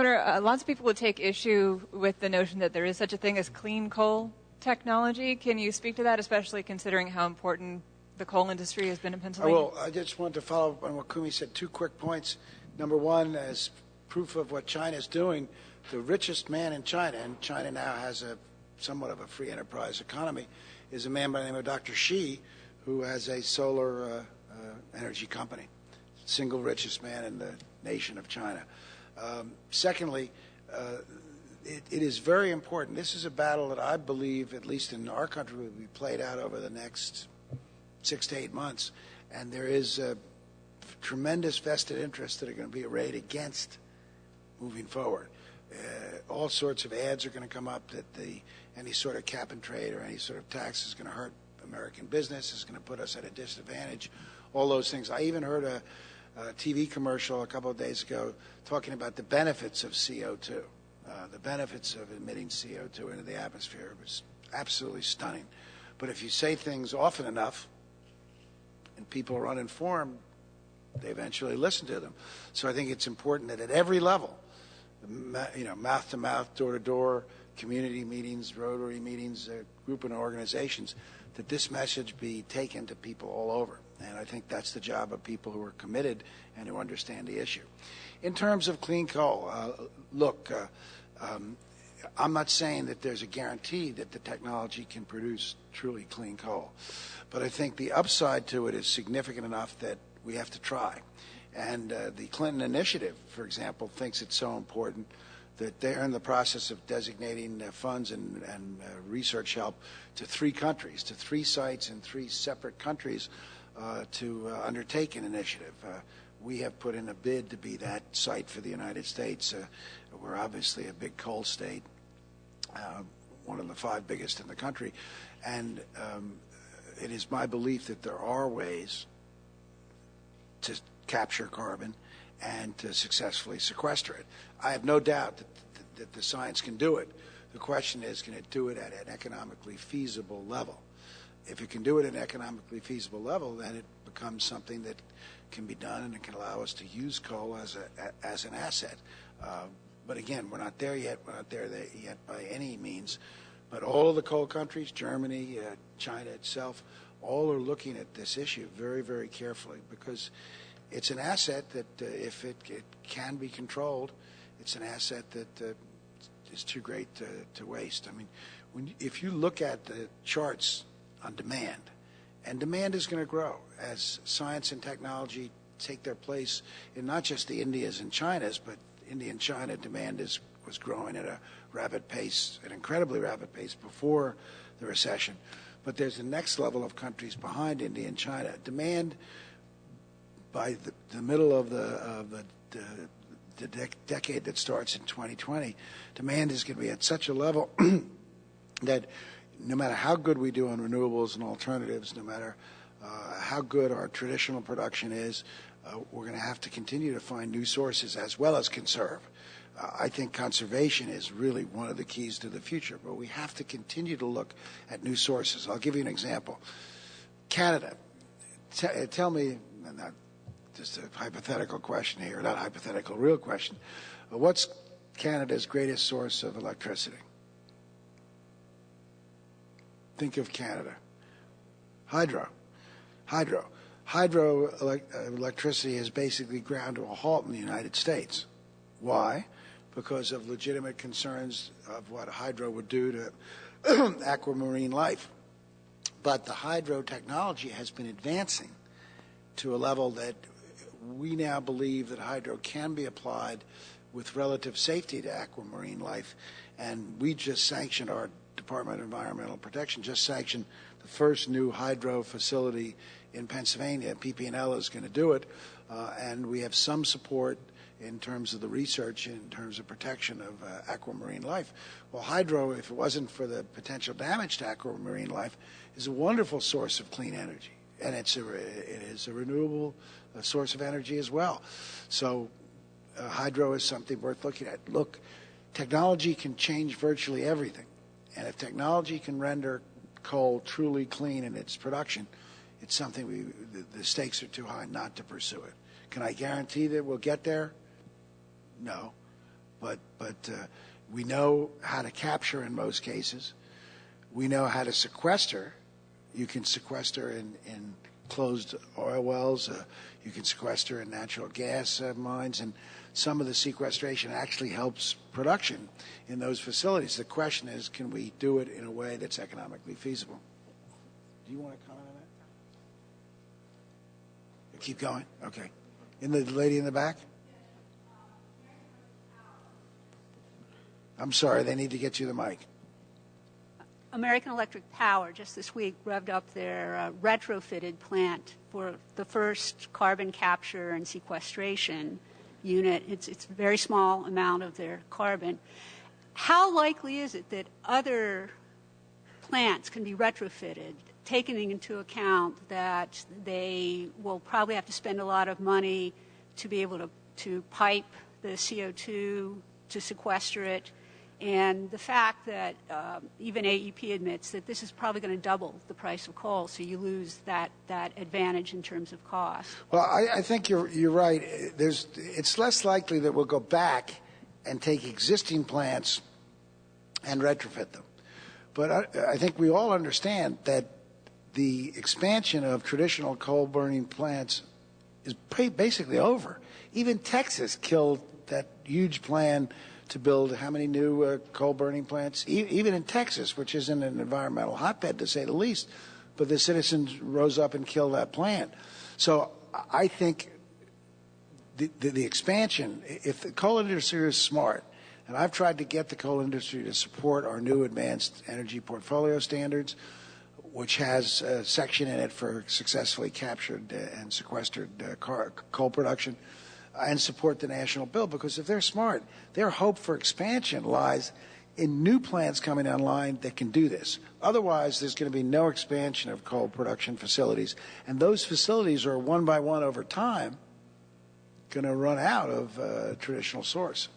Lots of people would take issue with the notion that there is such a thing as clean coal technology. Can you speak to that, especially considering how important the coal industry has been in Pennsylvania? Well, I just want to follow up on what Kumi said. Two quick points. Number one, as proof of what China is doing, the richest man in China, and China now has somewhat of a free enterprise economy, is a man by the name of Dr. Xi, who has a solar energy company. Single richest man in the nation of China. Secondly, it is very important. This is a battle that I believe, at least in our country, will be played out over the next 6 to 8 months, and there is a tremendous vested interests that are going to be arrayed against moving forward. All sorts of ads are going to come up that any sort of cap and trade or any sort of tax is going to hurt American business, is going to put us at a disadvantage, all those things. I even heard a TV commercial a couple of days ago talking about the benefits of CO2, the benefits of emitting CO2 into the atmosphere. It was absolutely stunning. But if you say things often enough and people are uninformed, they eventually listen to them. So I think it's important that at every level, mouth to mouth, door to door, community meetings, Rotary meetings, group and organizations, that this message be taken to people all over. And I think that's the job of people who are committed and who understand the issue. In terms of clean coal, look, I'm not saying that there's a guarantee that the technology can produce truly clean coal. But I think the upside to it is significant enough that we have to try. And the Clinton initiative, for example, thinks it's so important that they're in the process of designating funds and research help to 3 countries, to 3 sites in 3 separate countries to undertake an initiative. We have put in a bid to be that site for the United States. We're obviously a big coal state, one of the 5 biggest in the country. And it is my belief that there are ways to capture carbon and to successfully sequester it. I have no doubt that the science can do it. The question is, can it do it at an economically feasible level? If it can do it at an economically feasible level, then it becomes something that can be done and it can allow us to use coal as an asset. But again, we're not there yet. We're not there yet by any means. But all of the coal countries, Germany, China itself, all are looking at this issue very, very carefully because it's an asset that if it can be controlled, it's an asset that is too great to waste. I mean, if you look at the charts on demand, and demand is going to grow as science and technology take their place in not just the Indias and Chinas, but India and China demand was growing at a rapid pace, an incredibly rapid pace before the recession. But there's the next level of countries behind India and China. Demand by the middle of the decade that starts in 2020, demand is going to be at such a level that no matter how good we do on renewables and alternatives, no matter how good our traditional production is, we're going to have to continue to find new sources as well as conserve. I think conservation is really one of the keys to the future, but we have to continue to look at new sources. I'll give you an example. Canada. Tell me, not just a hypothetical question here, not hypothetical, real question. What's Canada's greatest source of electricity? Think of Canada. Hydro. Electricity has basically ground to a halt in the United States. Why? Because of legitimate concerns of what hydro would do to aquamarine life. But the hydro technology has been advancing to a level that we now believe that hydro can be applied with relative safety to aquamarine life. And we just sanctioned, our Department of Environmental Protection just sanctioned the first new hydro facility in Pennsylvania. PP&L is going to do it, and we have some support in terms of the research, in terms of protection of aquamarine life. Well, hydro, if it wasn't for the potential damage to aquamarine life, is a wonderful source of clean energy, and it is a renewable source of energy as well. So hydro is something worth looking at. Look, technology can change virtually everything, and if technology can render coal truly clean in its production, it's something the stakes are too high not to pursue it. Can I guarantee that we'll get there? No. but we know how to capture in most cases. We know how to sequester. You can sequester in closed oil wells. You can sequester in natural gas mines, and some of the sequestration actually helps production in those facilities. The question is, can we do it in a way that's economically feasible? Do you want to comment on that? Keep going. Okay. The lady in the back? I'm sorry, they need to get you the mic. American Electric Power just this week revved up their retrofitted plant for the first carbon capture and sequestration unit. It's a very small amount of their carbon. How likely is it that other plants can be retrofitted, taking into account that they will probably have to spend a lot of money to be able to pipe the CO2, to sequester it, and the fact that even AEP admits that this is probably going to double the price of coal, so you lose that advantage in terms of cost? Well, I think you're right. It's less likely that we'll go back and take existing plants and retrofit them. But I think we all understand that the expansion of traditional coal-burning plants is basically over. Even Texas killed that huge plan to build how many new coal-burning plants? Even in Texas, which isn't an environmental hotbed to say the least, but the citizens rose up and killed that plant. So I think the expansion, if the coal industry is smart, and I've tried to get the coal industry to support our new advanced energy portfolio standards, which has a section in it for successfully captured and sequestered coal production, and support the national bill, because if they're smart, their hope for expansion lies in new plants coming online that can do this. Otherwise, there's going to be no expansion of coal production facilities, and those facilities are one by one over time going to run out of traditional source.